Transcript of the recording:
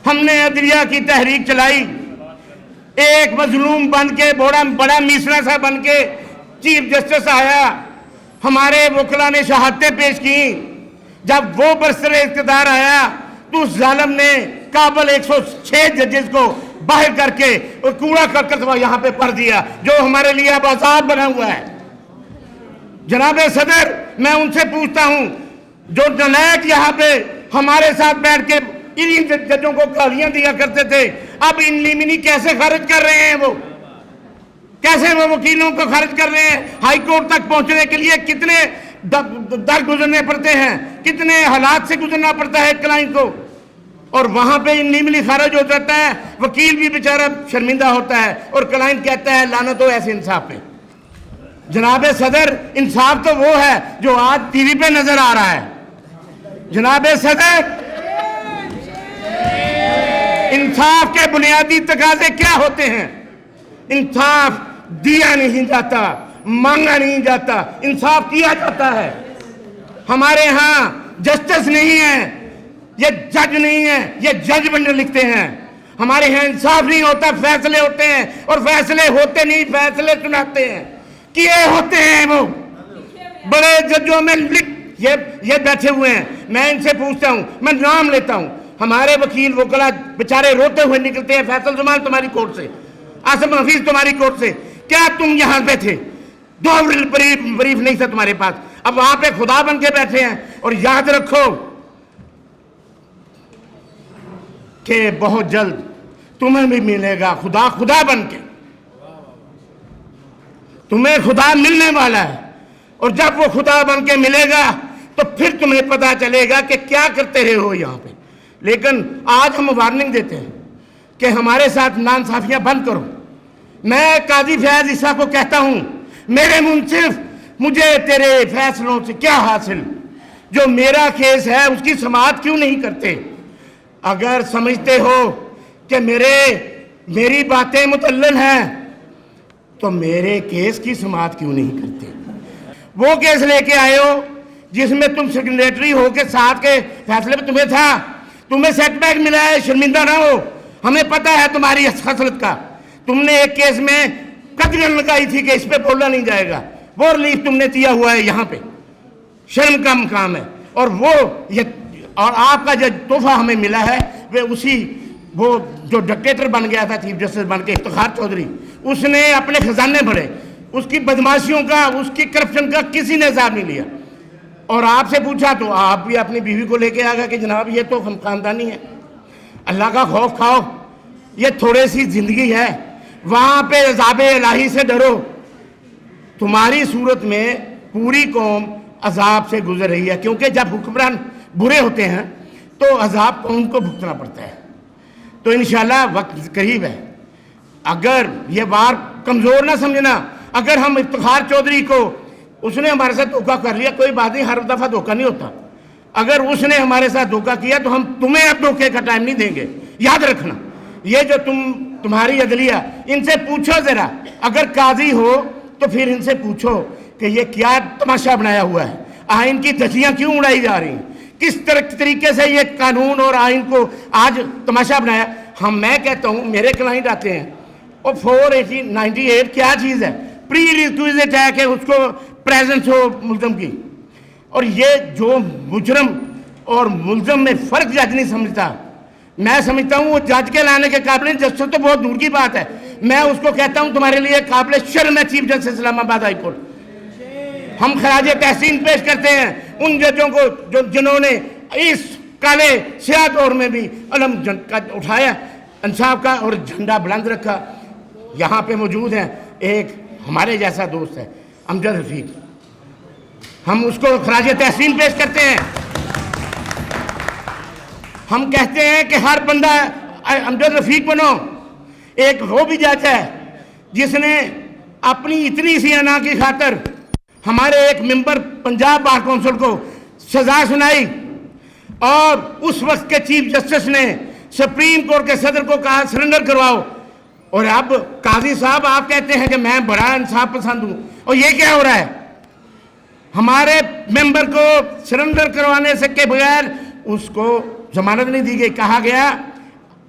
ہم نے عدلیہ کی تحریک چلائی، ایک مظلوم بن کے بڑا میسنا سا بن کے چیف جسٹس آیا، ہمارے وکلا نے شہادتیں پیش کی، جب وہ برسر اقتدار آیا تو اس ظالم نے کابل 106 ججز کو باہر کر کے اور کوڑا کرکٹ یہاں پہ پڑ دیا، جو ہمارے لیے اب عذاب بنا ہوا ہے۔ جناب صدر، میں ان سے پوچھتا ہوں، جو نالائق یہاں پہ ہمارے ساتھ بیٹھ کے ان ججوں کو گالیاں دیا کرتے تھے، اب ان لیمنی کیسے خارج کر رہے ہیں؟ وہ کیسے وہ وکیلوں کو خارج کر رہے ہیں؟ ہائی کورٹ تک پہنچنے کے لیے کتنے در گزرنے پڑتے ہیں، کتنے حالات سے گزرنا پڑتا ہے کلائنٹ کو، اور وہاں پہ ان لیمنی خارج ہو جاتا ہے، وکیل بھی بیچارہ شرمندہ ہوتا ہے اور کلائنٹ کہتا ہے لعنت ہو ایسے انصاف پہ۔ جناب صدر، انصاف تو وہ ہے جو آج ٹی وی پہ نظر آ رہا ہے۔ جناب صدر، انصاف کے بنیادی تقاضے کیا ہوتے ہیں؟ انصاف دیا نہیں جاتا، مانگا نہیں جاتا، انصاف کیا جاتا ہے۔ ہمارے ہاں جسٹس نہیں ہے، یہ جج نہیں ہے، یہ جج بن لکھتے ہیں۔ ہمارے ہاں انصاف نہیں ہوتا، فیصلے ہوتے ہیں، اور فیصلے ہوتے نہیں، فیصلے سناتے ہیں، کیے ہوتے ہیں وہ بڑے ججوں میں یہ بیٹھے ہوئے ہیں۔ میں ان سے پوچھتا ہوں، میں نام لیتا ہوں، ہمارے وکیل وکلا بیچارے روتے ہوئے نکلتے ہیں، فیصل زمان تمہاری کورٹ سے، آصف حفیظ تمہاری کورٹ سے، کیا تم یہاں پہ تھے؟ دو بریف نہیں تھا تمہارے پاس، اب وہاں پہ خدا بن کے بیٹھے ہیں۔ اور یاد رکھو کہ بہت جلد تمہیں بھی ملے گا خدا بن کے، تمہیں خدا ملنے والا ہے، اور جب وہ خدا بن کے ملے گا تو پھر تمہیں پتا چلے گا کہ کیا کرتے رہے ہو یہاں پہ۔ لیکن آج ہم وارننگ دیتے ہیں کہ ہمارے ساتھ ناانصافیاں بند کرو۔ میں قاضی فیاض عیسیٰ کو کہتا ہوں، میرے منصف، مجھے تیرے فیصلوں سے کیا حاصل؟ جو میرا کیس ہے اس کی سماعت کیوں نہیں کرتے؟ اگر سمجھتے ہو کہ میری باتیں متعلل ہیں تو میرے کیس کی سماعت کیوں نہیں کرتے؟ وہ کیس لے کے آئے ہو جس میں تم سیکریٹری ہو کے ساتھ کے فیصلے میں تمہیں تھا، تمہیں سیٹ بیک ملا ہے، شرمندہ نہ ہو، ہمیں پتہ ہے تمہاری خصلت کا۔ تم نے ایک کیس میں قدغن لگائی تھی کہ اس پہ بولا نہیں جائے گا، وہ ریلیف تم نے دیا ہوا ہے یہاں پہ، شرم کا مقام ہے۔ اور آپ کا جو تحفہ ہمیں ملا ہے وہ جو ڈکٹیٹر بن گیا تھا چیف جسٹس بن کے، افتخار چودھری، اس نے اپنے خزانے بھرے، اس کی بدماشیوں کا، اس کی کرپشن کا کسی نے حساب نہیں لیا۔ اور آپ سے پوچھا تو آپ بھی اپنی بیوی کو لے کے آ گئے کہ جناب یہ تو خاندانی ہے۔ اللہ کا خوف کھاؤ، یہ تھوڑے سی زندگی ہے، وہاں پہ عذاب الہی سے ڈرو۔ تمہاری صورت میں پوری قوم عذاب سے گزر رہی ہے، کیونکہ جب حکمران برے ہوتے ہیں تو عذاب قوم کو بھگتنا پڑتا ہے۔ تو انشاءاللہ وقت قریب ہے، اگر یہ وار کمزور نہ سمجھنا، اگر ہم افتخار چودھری کو، اس نے ہمارے ساتھ دھوکہ کر لیا، کوئی بات نہیں، ہر دفعہ دھوکہ نہیں ہوتا، اگر اس نے ہمارے ساتھ دھوکہ کیا تو ہم تمہیں اب دھوکے کا ٹائم نہیں دیں گے۔ یاد رکھنا، یہ جو تمہاری عدلیہ، ان سے پوچھو ذرا، اگر قاضی ہو تو پھر ان سے پوچھو کہ یہ کیا تماشا بنایا ہوا ہے، آئین کی دھجیاں کیوں اڑائی جا رہی ہیں، کس طریقے سے یہ قانون اور آئین کو آج تماشا بنایا۔ میں کہتا ہوں، میرے کلائنٹ آتے ہیں اور 498 کیا چیز ہے، پری ریکویزٹ ہے کہ اس کو پریزنس ہو ملزم کی، اور یہ جو مجرم اور ملزم میں فرق جج نہیں سمجھتا۔ میں سمجھتا ہوں وہ جج کے لانے کے قابل، جسٹس تو بہت دور کی بات ہے، میں اس کو کہتا ہوں تمہارے لیے قابل شرم ہے چیف جسٹس اسلام آباد ہائی کورٹ۔ ہم خراج تحسین پیش کرتے ہیں ان ججوں کو جنہوں نے اس کالے سیاہ دور میں بھی علم اٹھایا انصاف کا اور جھنڈا بلند رکھا۔ یہاں پہ موجود ہیں، ایک ہمارے جیسا دوست ہے امجد رفیق، ہم اس کو خراج تحسین پیش کرتے ہیں۔ ہم کہتے ہیں کہ ہر بندہ امجد رفیق بنو۔ ایک وہ بھی جج ہے جس نے اپنی اتنی سی انا کی خاطر ہمارے ایک ممبر پنجاب بار کونسل کو سزا سنائی، اور اس وقت کے چیف جسٹس نے سپریم کورٹ کے صدر کو کہا سرنڈر کرواؤ، اور اب قاضی صاحب آپ کہتے ہیں کہ میں بڑا انصاف پسند ہوں، اور یہ کیا ہو رہا ہے؟ ہمارے ممبر کو سرنڈر کروانے سے کے بغیر اس کو ضمانت نہیں دی گئی، کہا گیا